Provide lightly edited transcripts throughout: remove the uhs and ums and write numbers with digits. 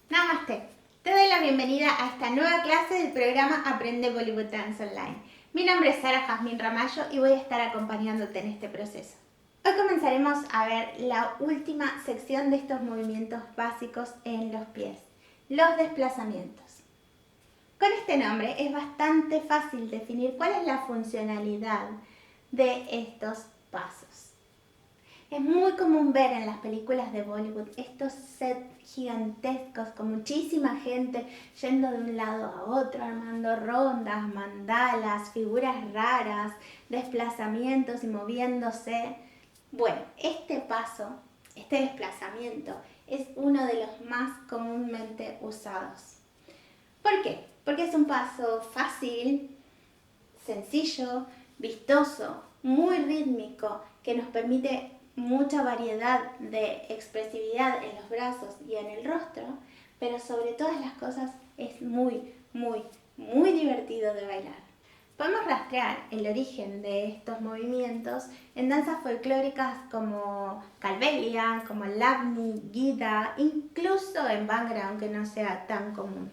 Namaste. Te doy la bienvenida a esta nueva clase del programa Aprende Bollywood Dance Online. Mi nombre es Sara Jazmín Ramallo y voy a estar acompañándote en este proceso. Hoy comenzaremos a ver la última sección de estos movimientos básicos en los pies, los desplazamientos. Con este nombre es bastante fácil definir cuál es la funcionalidad de estos pasos. Es muy común ver en las películas de Bollywood estos sets gigantescos con muchísima gente yendo de un lado a otro, armando rondas, mandalas, figuras raras, desplazamientos y moviéndose. Bueno, este desplazamiento, es uno de los más comúnmente usados. ¿Por qué? Porque es un paso fácil, sencillo, vistoso, muy rítmico, que nos permite mucha variedad de expresividad en los brazos y en el rostro, pero sobre todas las cosas es muy divertido de bailar. Podemos rastrear el origen de estos movimientos en danzas folclóricas como Kalbelia, como Lavani, Gita, incluso en Bhangra, aunque no sea tan común.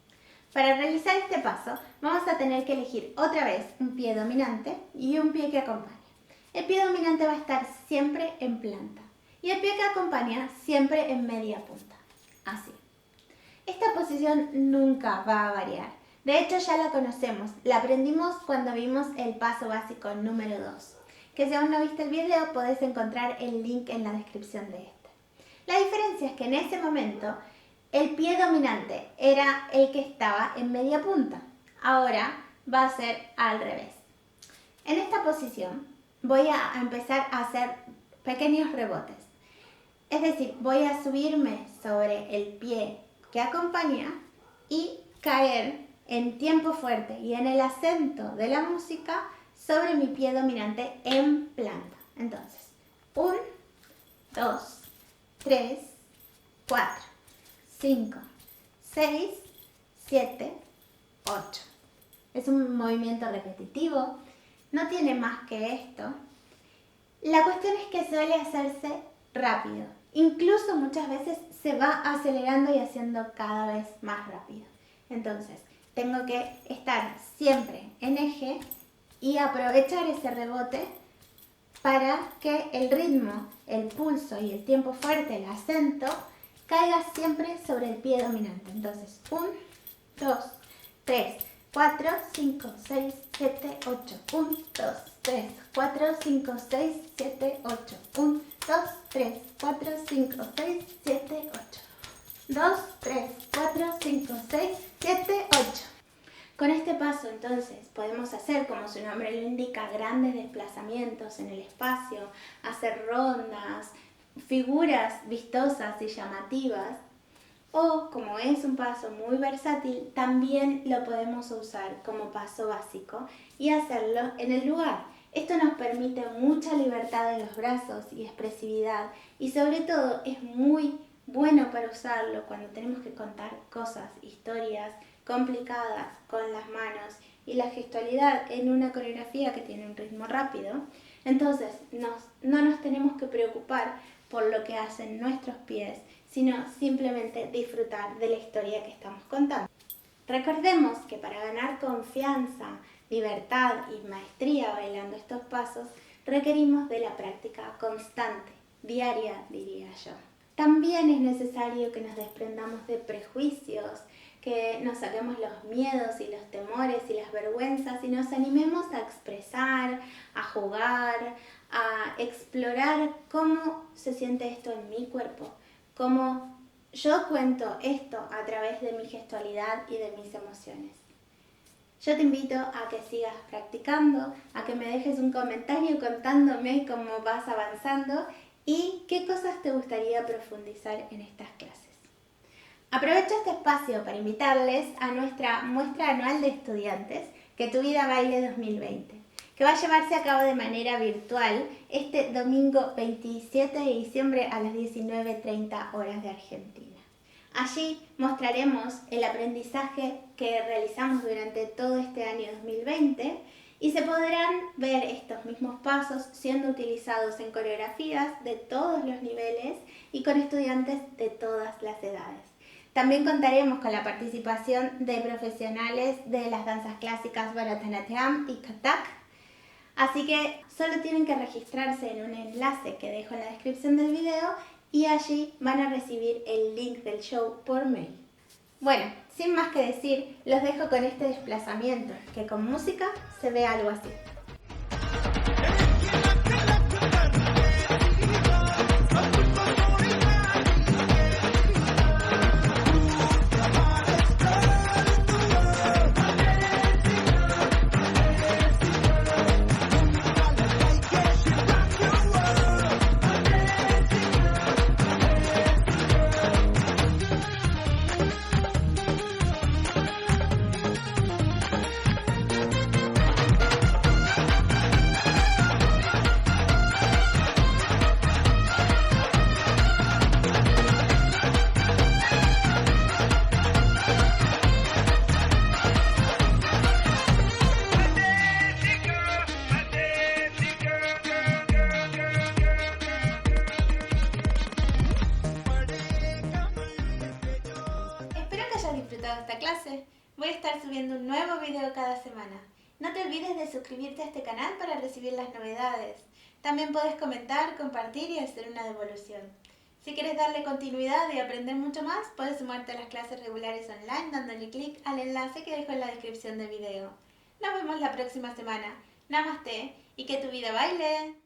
Para realizar este paso vamos a tener que elegir otra vez un pie dominante y un pie que acompaña. El pie dominante va a estar siempre en planta y el pie que acompaña siempre en media punta. Así. Esta posición nunca va a variar. De hecho ya la conocemos, la aprendimos cuando vimos el paso básico número 2. Que si aún no viste el video podés encontrar el link en la descripción de este. La diferencia es que en ese momento el pie dominante era el que estaba en media punta. Ahora va a ser al revés. En esta posición voy a empezar a hacer pequeños rebotes. Es decir, voy a subirme sobre el pie que acompaña y caer en tiempo fuerte y en el acento de la música sobre mi pie dominante en planta. Entonces, 1, 2, 3, 4, 5, 6, 7, 8. Es un movimiento repetitivo, no tiene más que esto. La cuestión es que suele hacerse rápido. Incluso muchas veces se va acelerando y haciendo cada vez más rápido. Entonces, tengo que estar siempre en eje y aprovechar ese rebote para que el ritmo, el pulso y el tiempo fuerte, el acento, caiga siempre sobre el pie dominante. Entonces, 1, 2, 3, 4, 5, 6, 7, 8. 1, 2, 3, 4, 5, 6, 7, 8. 1, 2, 3, 4, 5, 6, 7, 8. 2, 3, 4, 5, 6, 7, 8. Con este paso entonces podemos hacer, como su nombre lo indica, grandes desplazamientos en el espacio, hacer rondas, figuras vistosas y llamativas. O, como es un paso muy versátil, también lo podemos usar como paso básico y hacerlo en el lugar. Esto nos permite mucha libertad en los brazos y expresividad y sobre todo es muy bueno para usarlo cuando tenemos que contar cosas, historias complicadas con las manos y la gestualidad en una coreografía que tiene un ritmo rápido. Entonces no nos tenemos que preocupar por lo que hacen nuestros pies, sino simplemente disfrutar de la historia que estamos contando. Recordemos que para ganar confianza, libertad y maestría bailando estos pasos, requerimos de la práctica constante, diaria diría yo. También es necesario que nos desprendamos de prejuicios, que nos saquemos los miedos y los temores y las vergüenzas y nos animemos a expresar, a jugar, a explorar cómo se siente esto en mi cuerpo, cómo yo cuento esto a través de mi gestualidad y de mis emociones. Yo te invito a que sigas practicando, a que me dejes un comentario contándome cómo vas avanzando y qué cosas te gustaría profundizar en estas clases. Aprovecho este espacio para invitarles a nuestra muestra anual de estudiantes, Que tu vida baile 2020, que va a llevarse a cabo de manera virtual este domingo 27 de diciembre a las 19:30 horas de Argentina. Allí mostraremos el aprendizaje que realizamos durante todo este año 2020 y se podrán ver estos mismos pasos siendo utilizados en coreografías de todos los niveles y con estudiantes de todas las edades. También contaremos con la participación de profesionales de las danzas clásicas Bharatanatyam y Kathak. Así que solo tienen que registrarse en un enlace que dejo en la descripción del video y allí van a recibir el link del show por mail. Bueno, sin más que decir, los dejo con este desplazamiento, que con música se ve algo así. Espero que hayas disfrutado esta clase. Voy a estar subiendo un nuevo video cada semana. No te olvides de suscribirte a este canal para recibir las novedades. También puedes comentar, compartir y hacer una devolución. Si quieres darle continuidad y aprender mucho más, puedes sumarte a las clases regulares online dándole clic al enlace que dejo en la descripción del video. Nos vemos la próxima semana. Namaste y que tu vida baile.